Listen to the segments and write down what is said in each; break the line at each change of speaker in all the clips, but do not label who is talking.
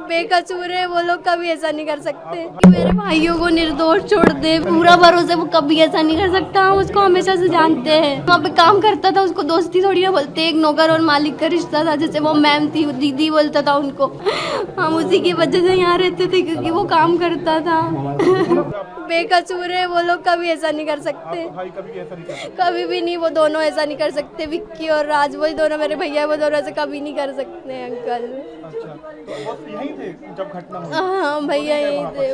बेकसूर है वो लोग, कभी ऐसा नहीं कर सकते कि मेरे भाइयों को निर्दोष छोड़ दे। पूरा भरोसा, वो कभी ऐसा नहीं कर सकता। हम उसको हमेशा से जानते हैं, वहाँ पे काम करता था, उसको दोस्ती थोड़ी ना बोलते। एक नौकर और मालिक का रिश्ता था, जैसे वो मैम थी, दीदी बोलता था उनको। हम उसी की वजह से यहाँ रहते थे क्योंकि वो काम करता था। बेकसूर है वो लोग, कभी ऐसा नहीं कर सकते। कभी भी नहीं, वो दोनों ऐसा नहीं कर सकते। विक्की और राज, वही दोनों मेरे भैया, वो दोनों ऐसे कभी नहीं कर सकते अंकल।
अच्छा, तो यहीं थे जब घटना हुई?
हाँ भैया यहीं थे।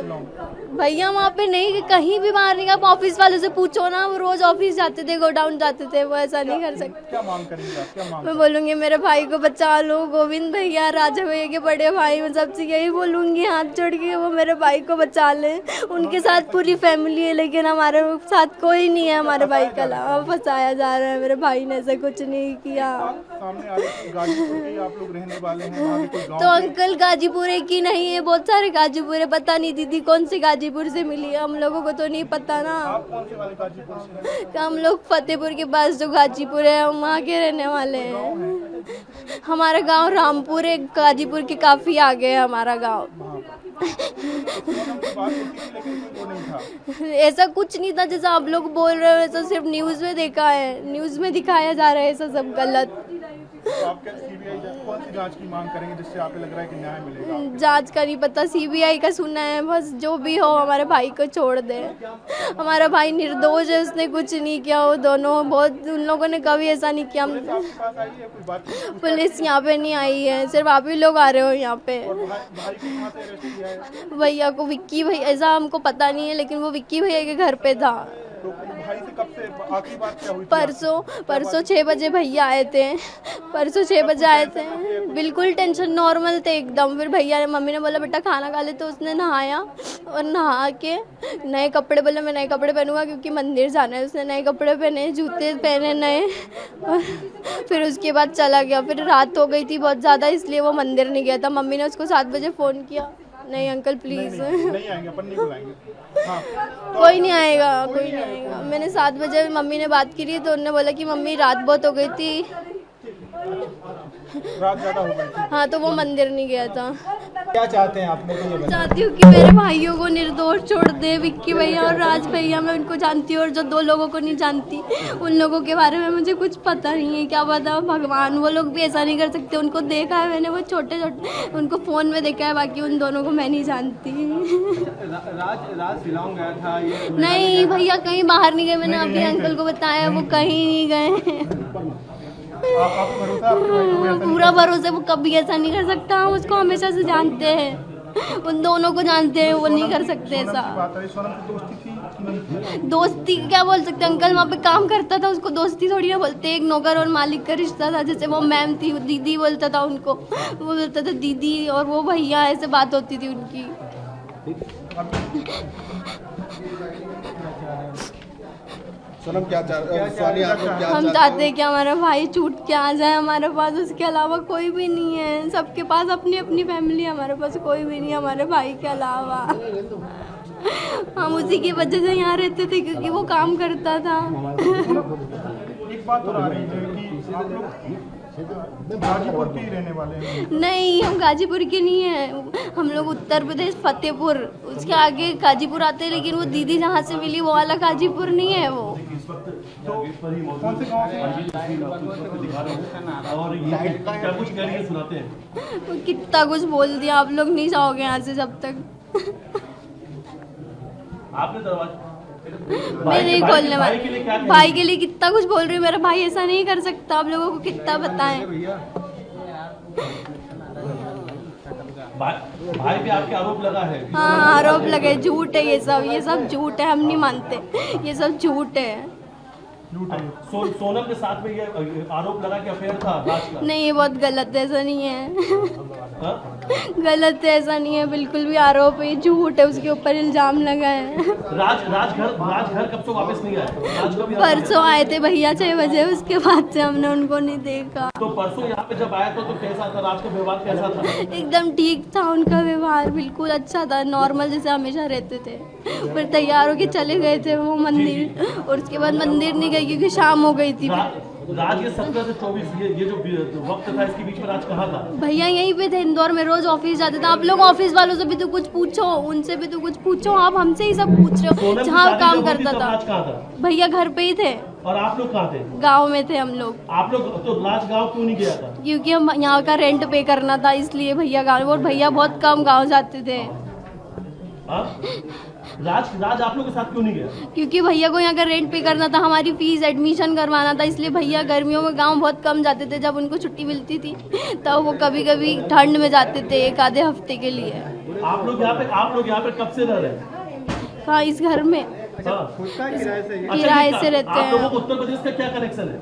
भैया वहाँ पे नहीं, कहीं भी बाहर नहीं गया। ऑफिस वालों से पूछो ना, वो रोज ऑफिस जाते थे, गोडाउन जाते थे, वो ऐसा नहीं कर सकते।
क्या मांग करेंगे आप? क्या मांग?
मैं बोलूँगी मेरे भाई को बचा लो। गोविंद भैया, राजा भैया के बड़े भाई, मैं सबसे यही बोलूँगी, हाथ जोड़ के वो मेरे भाई को बचा ले। उनके साथ पूरी फैमिली है, लेकिन हमारे साथ कोई नहीं है हमारे भाई के अलावा। फंसाया जा रहा है, मेरे भाई ने ऐसा कुछ नहीं किया।
सामने आ रही गाजीपुर के आप लोग रहने वाले हैं, वहाँ के कोई गाँव
तो अंकल गाजीपुर है कि नहीं है, बहुत सारे गाजीपुर है। पता नहीं दीदी कौन से गाजीपुर से मिली है, हम लोगों को तो नहीं पता ना।
आप कौन से वाले गाजीपुर से हैं?
हम लोग फतेहपुर के पास जो गाजीपुर है, हम वहाँ के रहने वाले हैं। हमारा गांव रामपुर है, गाजीपुर के काफी आगे है हमारा गांव। ऐसा कुछ नहीं था जैसा आप लोग बोल रहे हो, ऐसा सिर्फ न्यूज में देखा है, न्यूज में दिखाया जा रहा है, ऐसा सब गलत।
तो आप क्या सीबीआई कौन सी जांच की मांग करेंगे जिससे आपको लग रहा है कि न्याय मिलेगा?
जांच का नहीं पता, सीबीआई का सुना है बस। जो भी हो, हमारे भाई को छोड़ दे। हमारा भाई निर्दोष है, उसने कुछ नहीं किया। वो दोनों बहुत, उन लोगों ने कभी ऐसा नहीं किया। पुलिस यहाँ पे नहीं आई है, सिर्फ आप ही लोग आ रहे हो यहाँ पे। भैया को, विक्की भैया, ऐसा हमको पता नहीं है, लेकिन वो विक्की भैया के घर पे था।
तो भाई से कब से आखिरी बात क्या हुई थी?
परसों 6 बजे भैया आए थे। परसों 6 बजे आए थे, बिल्कुल टेंशन नॉर्मल थे एकदम। फिर भैया ने, मम्मी ने बोला बेटा खाना खा ले, तो उसने नहाया और नहा के नए कपड़े, बोला मैं नए कपड़े पहनूंगा क्योंकि मंदिर जाना है। उसने नए कपड़े पहने, जूते पहने नए, और फिर उसके बाद चला गया। फिर रात हो गई थी बहुत ज़्यादा, इसलिए वो मंदिर नहीं गया था। मम्मी ने उसको 7 बजे फ़ोन किया। नहीं अंकल प्लीज़,
नहीं आएंगे, अपन नहीं बुलाएंगे। हाँ,
कोई नहीं आएगा, कोई नहीं आएगा। मैंने 7 बजे मम्मी ने बात की थी, तो उन्होंने बोला कि मम्मी रात बहुत हो गई थी,
रात ज़्यादा हो गई थी।
हाँ, तो वो मंदिर नहीं गया था।
क्या चाहते हैं आप? मैं
चाहती हूँ कि मेरे भाइयों को निर्दोष छोड़ दे। विक्की भैया और राज भैया, मैं उनको जानती हूँ, और जो 2 लोगों को नहीं जानती, उन लोगों के बारे में मुझे कुछ पता नहीं है। क्या पता भगवान, वो लोग भी ऐसा नहीं कर सकते। उनको देखा है मैंने, वो छोटे छोटे, उनको फ़ोन में देखा है, बाकी उन दोनों को मैं नहीं जानती।
राज शिलांग गया था ये?
नहीं भैया, कहीं बाहर नहीं गए। मैंने अभी अंकल को बताया, वो कहीं नहीं गए।
आपको भरोसा है आपके भाई को? ऐसा
पूरा भरोसा, वो कभी ऐसा नहीं कर सकता। हम उसको हमेशा से जानते हैं, उन दोनों को जानते हैं, वो नहीं कर सकते ऐसा।
सोनम की दोस्ती थी कि नहीं थी?
दोस्ती क्या बोल सकते अंकल, वहाँ पे काम करता था, उसको दोस्ती थोड़ी ना बोलते। एक नौकर और मालिक का रिश्ता था, जैसे वो मैम थी, दीदी बोलता था उनको, वो बोलता था दीदी, और वो भैया, ऐसे बात होती थी उनकी।
सोनम क्या
हम चाहते हैं कि हमारा भाई छूट के आ जाए हमारे पास, उसके अलावा कोई भी नहीं है। सबके पास अपनी अपनी फैमिली है, हमारे पास कोई भी नहीं है हमारे भाई के अलावा। हम उसी की वजह से यहाँ रहते थे क्योंकि वो काम करता था।
एक बात और आ रही है कि आप लोग गाजीपुर के ही रहने वाले हैं?
नहीं, हम गाजीपुर के नहीं हैं, हम लोग उत्तर प्रदेश फतेहपुर, उसके आगे गाजीपुर आते हैं। लेकिन वो दीदी जहाँ से मिली वो वाला गाजीपुर नहीं है। वो
तो कौन से गाँव से?
कितना कुछ बोल दिया, आप लोग नहीं जाओगे यहाँ से जब तक।
आपने दरवाजा
मैं नहीं खोलने वाली। भाई के लिए कितना कुछ बोल रही हूँ, मेरा भाई ऐसा नहीं कर सकता। आप लोगों को कितना बताएं।
भाई पे आपके आरोप लगा है?
हाँ, आरोप लगे, झूठ है ये सब झूठ है, हम नहीं मानते, ये सब झूठ है।
सोनम के साथ में ये आरोप लगा कि अफेयर था राज का?
नहीं, ये बहुत गलत है, ऐसा नहीं है। गलत है, ऐसा नहीं है, बिल्कुल भी आरोप है, झूठ है, उसके ऊपर इल्जाम लगा है।
राज घर कब से वापस नहीं आए?
परसों आए थे भैया 6 बजे, उसके बाद से हमने उनको नहीं देखा।
तो परसों यहाँ पे जब आया तो कैसा था? राज का व्यवहार कैसा था?
एकदम ठीक था उनका व्यवहार, बिल्कुल अच्छा था, नॉर्मल जैसे हमेशा रहते थे। फिर तैयार होके चले गए थे वो मंदिर, और उसके बाद मंदिर नहीं गए क्योंकि शाम हो गई थी।
राज ये 17 से 24 ये जो वक्त था इसके बीच में राज कहाँ था?
भैया यहीं पे थे इंदौर में, रोज ऑफिस जाते थे। आप लोग ऑफिस वालों से भी तो कुछ पूछो, उनसे भी तो कुछ पूछो, आप हमसे ही सब पूछ रहे हो।
सोनम की
जहाँ
शादी
काम
जब हुई थी
करता
तब
था
राज कहाँ था?
भैया घर पे ही थे,
और आप लोग कहाँ थे?
गांव में थे हम लोग।
आप लोग तो राज गाँव क्यों नहीं गया था?
क्योंकि हम यहाँ का रेंट पे करना था, इसलिए भैया गाँव, और भैया बहुत कम गाँव जाते थे।
हाँ? राज आप लोग के साथ क्यों नहीं गया?
क्योंकि भैया को यहाँ का रेंट पे करना था, हमारी फीस एडमिशन करवाना था, इसलिए भैया गर्मियों में गांव बहुत कम जाते थे। जब उनको छुट्टी मिलती थी तब वो कभी कभी ठंड में जाते थे, एक आधे हफ्ते के लिए।
आप लोग यहाँ पे कब से रह रहे हैं?
हाँ, इस घर में
हाँ।
खुद का किराए से ही
अच्छा,
किराए से रहते
आप लोगों
हैं।
को उत्तर प्रदेश का क्या कनेक्शन है?